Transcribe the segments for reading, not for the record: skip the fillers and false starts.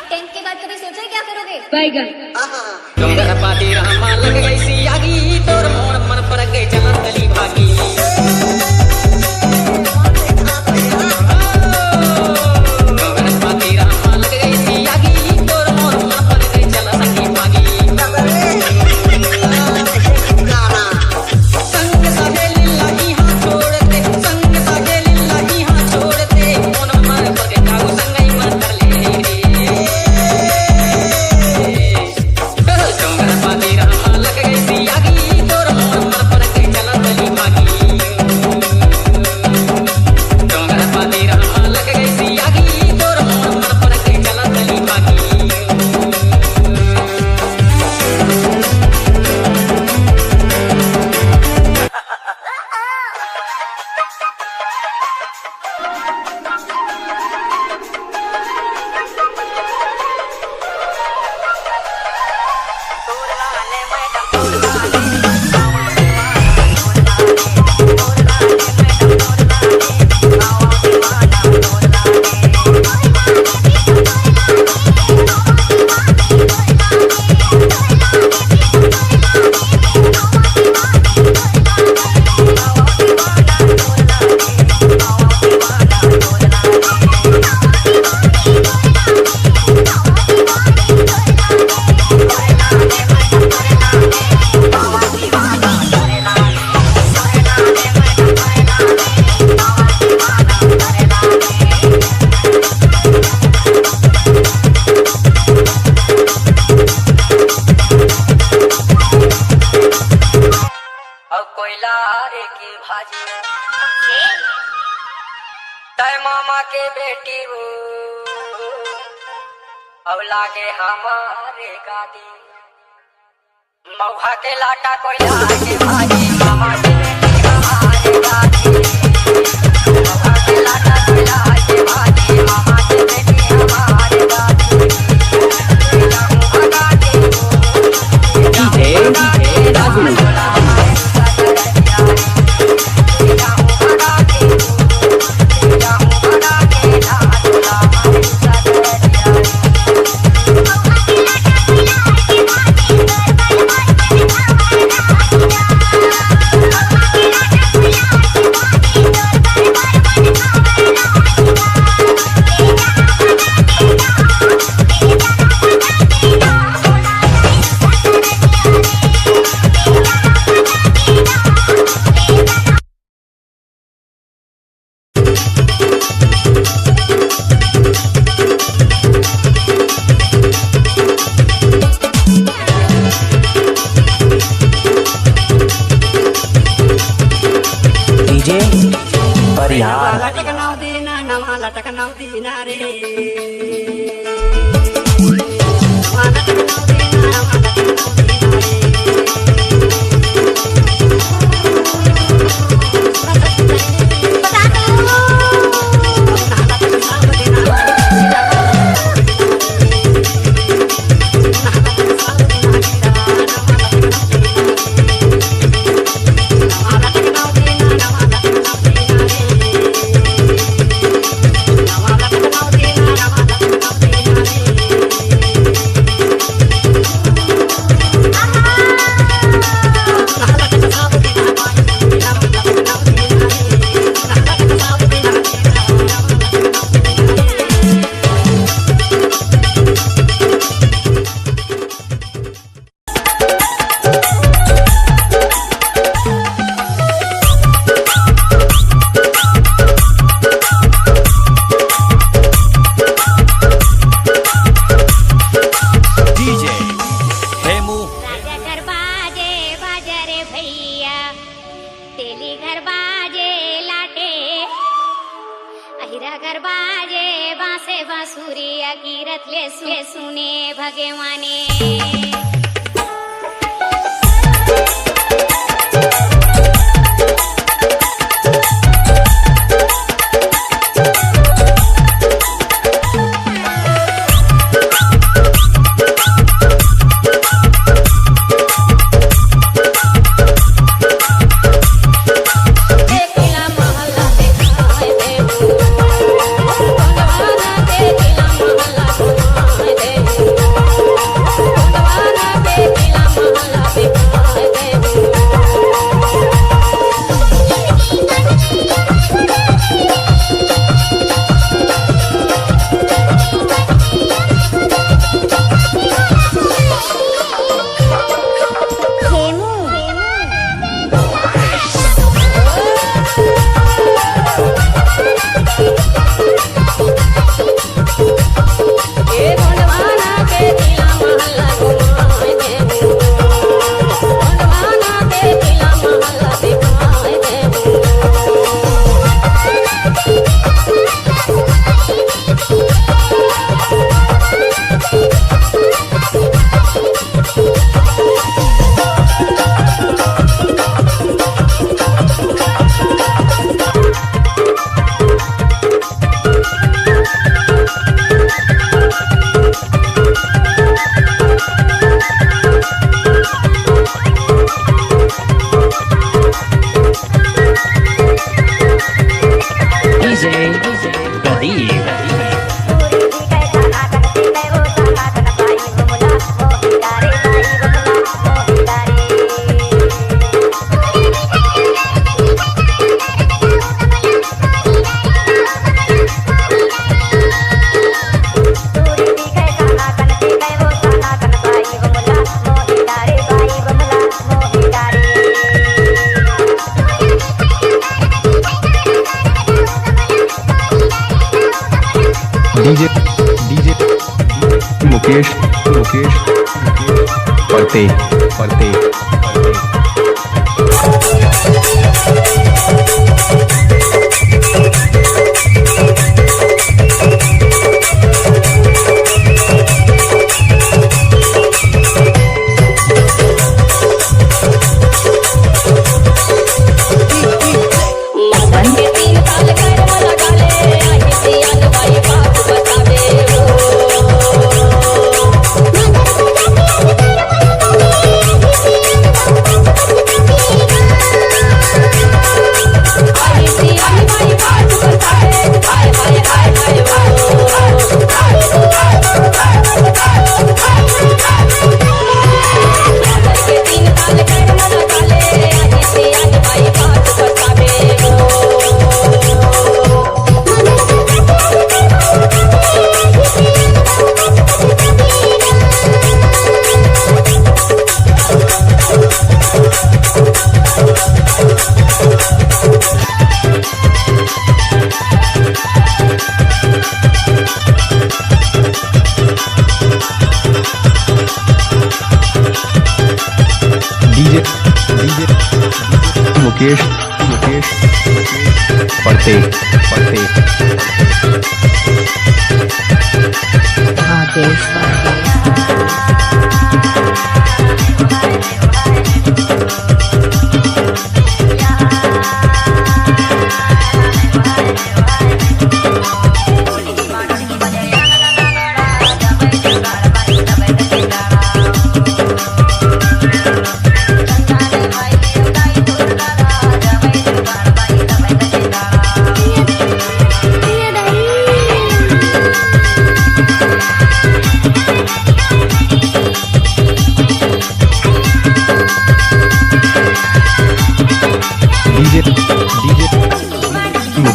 Tenth के बाद कभी सोचा है क्या करोगे? बैगन। डोंगर पाती रहमा लग गई सी आगी, तोर मोड़ मन पर गई चला तली भागी। डोंगर पाती रहमा लग गई सी आगी, तोर मोड़ मन पर गई चला सकी भागी। संग सहेली लागी हाथ छोड़ते, संग सहेली लागी हाथ छोड़ते, मन मन पर गई काऊ संगई मन कर ले रे। डोंगर पाती रहमा लग गई सी आगी, तोर मोड़ मन पर गई चला तली भागी। डोंगर पाती रहमा लग गई सी आगी, तोर मोड़ मन पर गई चला तली भागी। तय मामा के बेटी हो अब लागे हमारे गादी, मऊहा के लाटा कोयला के भाजी, मामा के बेटी हमारे गादी। मऊहा के लाटा कोयला के भाजी, मामा के बेटी हमारे गादी। जाऊं भगा के बाजे बांसे बांसुरी अकीरत ले सुने भगवाने। मुकेश पढ़ते मुकेश पढ़ते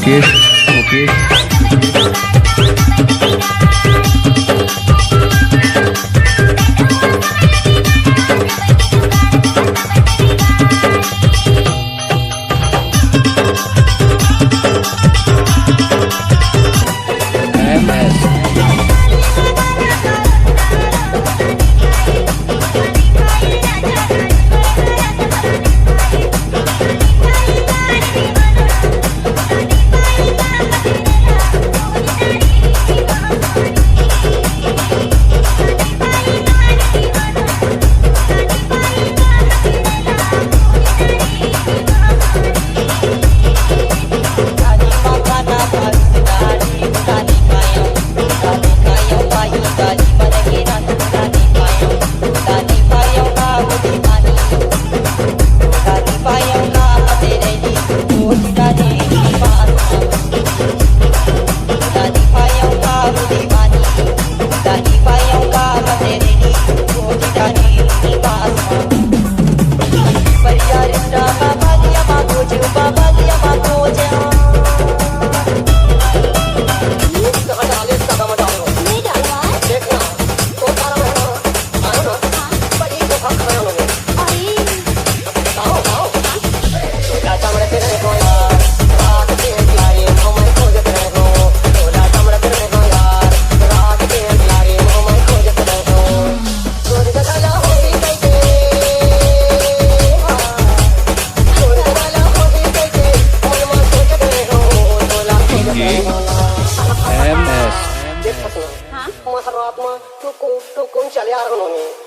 मुकेश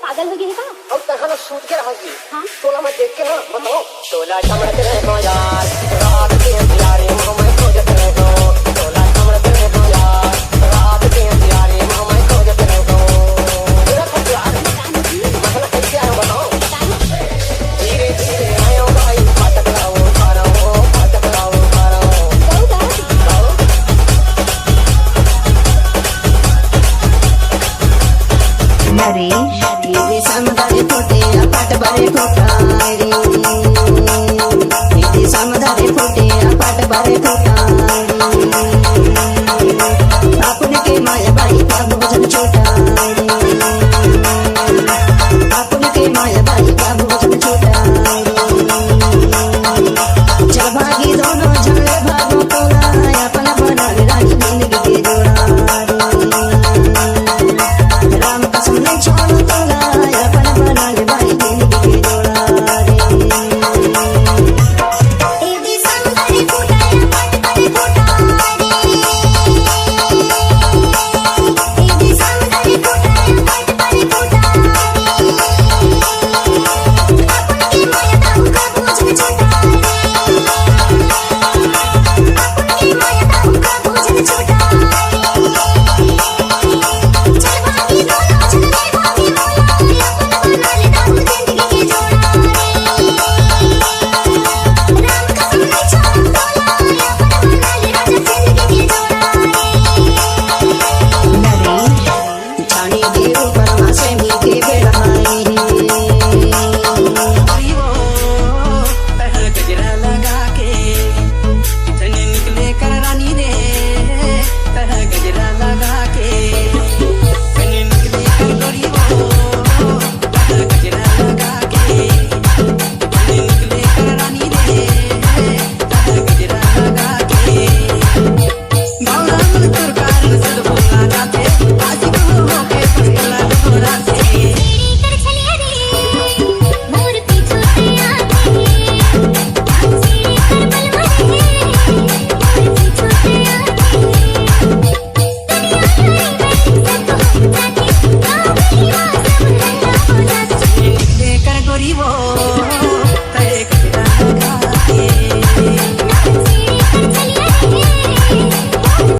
पागल हो गई का अब तहन सूत के रहा जी हाँ? तोला मैं देख के ना बताओ तोला चमड़ते रहो यार रात के अंधियारे मैं खोजत रहो तोला चमड़ते रहो यार रात के अंधियारे मैं खोजत रहो मेरा यार मतलब कैसे आया बताओ धीरे धीरे आयो भाई फाटक लाओ नरेश ये समझे छोटे पाट बड़े